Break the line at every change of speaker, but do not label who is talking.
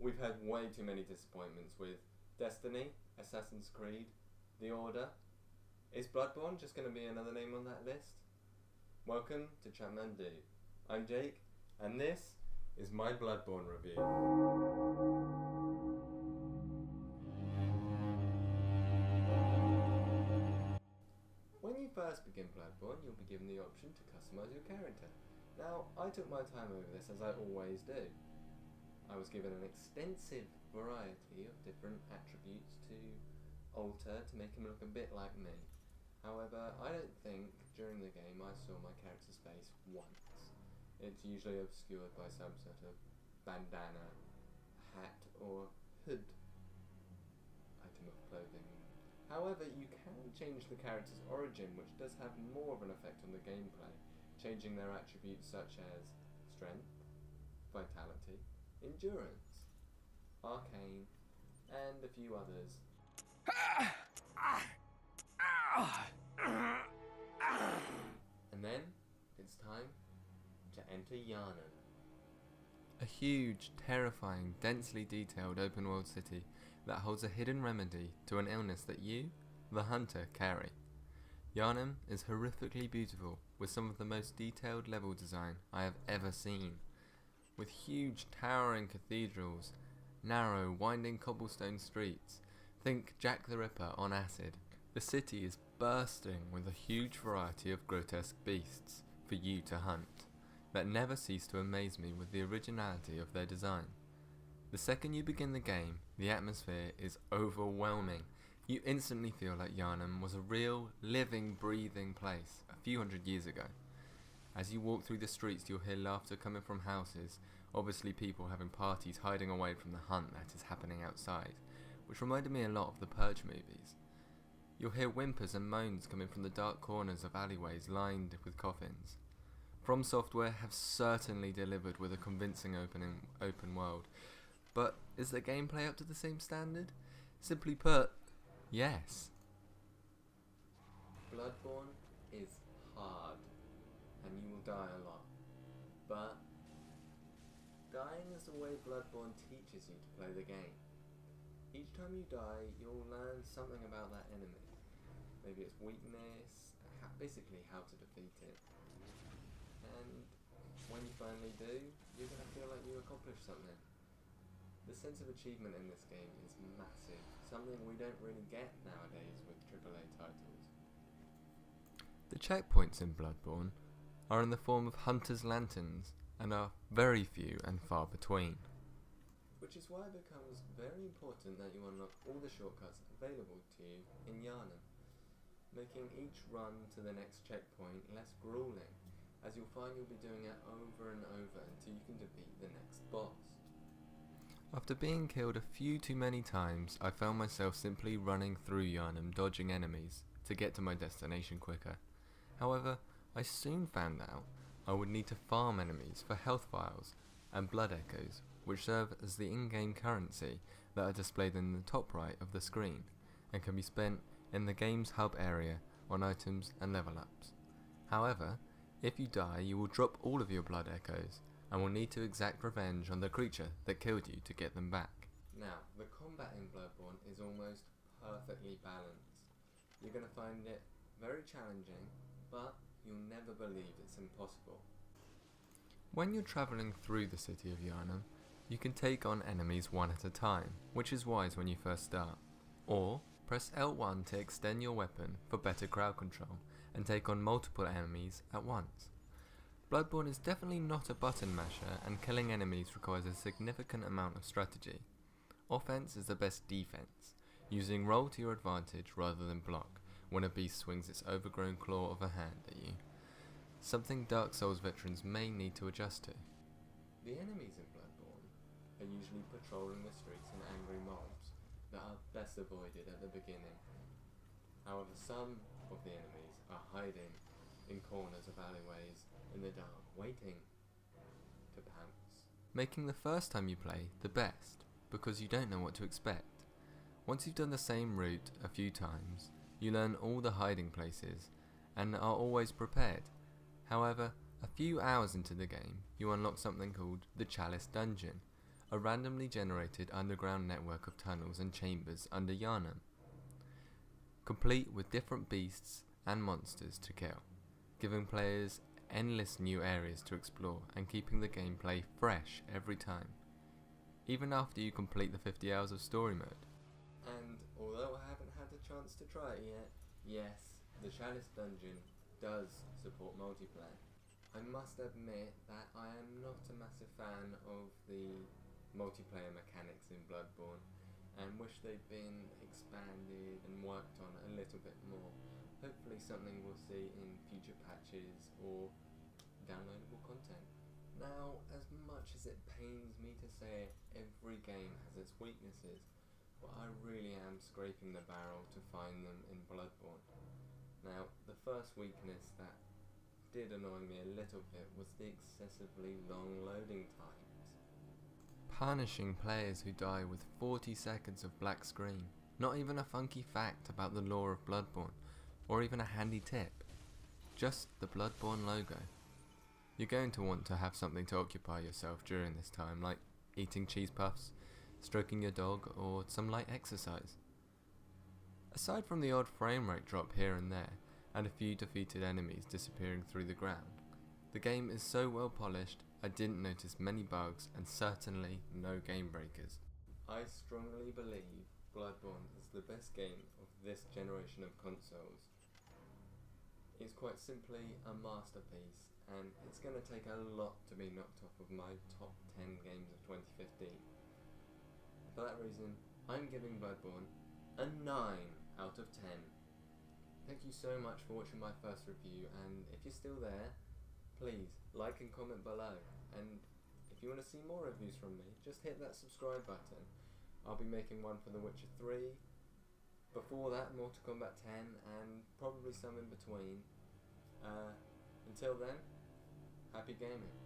We've had way too many disappointments with Destiny, Assassin's Creed, The Order. Is Bloodborne just going to be another name on that list? Welcome to Chatman Do. I'm Jake, and this is my Bloodborne review. When you first begin Bloodborne, you'll be given the option to customise your character. Now, I took my time over this, as I always do. I was given an extensive variety of different attributes to alter to make him look a bit like me. However, I don't think during the game I saw my character's face once. It's usually obscured by some sort of bandana, hat or hood item of clothing. However, you can change the character's origin, which does have more of an effect on the gameplay, changing their attributes such as strength, vitality, endurance, arcane, and a few others. And then it's time to enter Yharnam. A huge, terrifying, densely detailed open world city that holds a hidden remedy to an illness that you, the hunter, carry. Yharnam is horrifically beautiful, with some of the most detailed level design I have ever seen. With huge towering cathedrals, narrow winding cobblestone streets, think Jack the Ripper on acid. The city is bursting with a huge variety of grotesque beasts for you to hunt, that never cease to amaze me with the originality of their design. The second you begin the game, the atmosphere is overwhelming. You instantly feel like Yharnam was a real, living, breathing place a few hundred years ago. As you walk through the streets, you'll hear laughter coming from houses, obviously people having parties hiding away from the hunt that is happening outside, which reminded me a lot of the Purge movies. You'll hear whimpers and moans coming from the dark corners of alleyways lined with coffins. From Software have certainly delivered with a convincing open world, but is the gameplay up to the same standard? Simply put, yes. Bloodborne is hard, and you will die a lot, but dying is the way Bloodborne teaches you to play the game. Each time you die, you'll learn something about that enemy. Maybe its weakness, basically how to defeat it. And when you finally do, you're going to feel like you accomplished something. The sense of achievement in this game is massive, something we don't really get nowadays with AAA titles. The checkpoints in Bloodborne are in the form of hunters' lanterns and are very few and far between. Which is why it becomes very important that you unlock all the shortcuts available to you in Yharnam, making each run to the next checkpoint less grueling, as you'll find you'll be doing it over and over until you can defeat the next boss. After being killed a few too many times, I found myself simply running through Yharnam dodging enemies to get to my destination quicker. However, I soon found out I would need to farm enemies for health vials and blood echoes, which serve as the in-game currency that are displayed in the top right of the screen and can be spent in the game's hub area on items and level ups. However, if you die, you will drop all of your blood echoes and will need to exact revenge on the creature that killed you to get them back. Now, the combat in Bloodborne is almost perfectly balanced. You're going to find it very challenging, but you'll never believe it's impossible. When you're travelling through the city of Yharnam, you can take on enemies one at a time, which is wise when you first start. Or, press L1 to extend your weapon for better crowd control and take on multiple enemies at once. Bloodborne is definitely not a button masher, and killing enemies requires a significant amount of strategy. Offense is the best defense, using roll to your advantage rather than block when a beast swings its overgrown claw of a hand at you. Something Dark Souls veterans may need to adjust to. The enemies in Bloodborne are usually patrolling the streets and angry mobs that are best avoided at the beginning. However, some of the enemies are hiding in corners of alleyways in the dark, waiting to pounce. Making the first time you play the best, because you don't know what to expect. Once you've done the same route a few times, you learn all the hiding places and are always prepared. However, a few hours into the game, you unlock something called the Chalice Dungeon, a randomly generated underground network of tunnels and chambers under Yharnam, complete with different beasts and monsters to kill, giving players endless new areas to explore and keeping the gameplay fresh every time, even after you complete the 50 hours of story mode. And although I haven't had the chance to try it yet, yes, the Chalice Dungeon does support multiplayer. I must admit that I am not a massive fan of the multiplayer mechanics in Bloodborne and wish they'd been expanded and worked on a little bit more. Hopefully something we'll see in future patches or downloadable content. Now, as much as it pains me to say it, every game has its weaknesses, but I really am scraping the barrel to find them in Bloodborne. Now, the first weakness that did annoy me a little bit was the excessively long loading times. Punishing players who die with 40 seconds of black screen. Not even a funky fact about the lore of Bloodborne, or even a handy tip. Just the Bloodborne logo. You're going to want to have something to occupy yourself during this time, like eating cheese puffs, stroking your dog, or some light exercise. Aside from the odd frame rate drop here and there, and a few defeated enemies disappearing through the ground, the game is so well polished I didn't notice many bugs and certainly no game breakers. I strongly believe Bloodborne is the best game of this generation of consoles. It's quite simply a masterpiece, and it's going to take a lot to be knocked off of my top 10 games of 2015. For that reason, I'm giving Bloodborne a 9 out of 10. Thank you so much for watching my first review, and if you're still there, please like and comment below, and if you want to see more reviews from me, just hit that subscribe button. I'll be making one for The Witcher 3, before that Mortal Kombat 10, and probably some in between. Until then, happy gaming.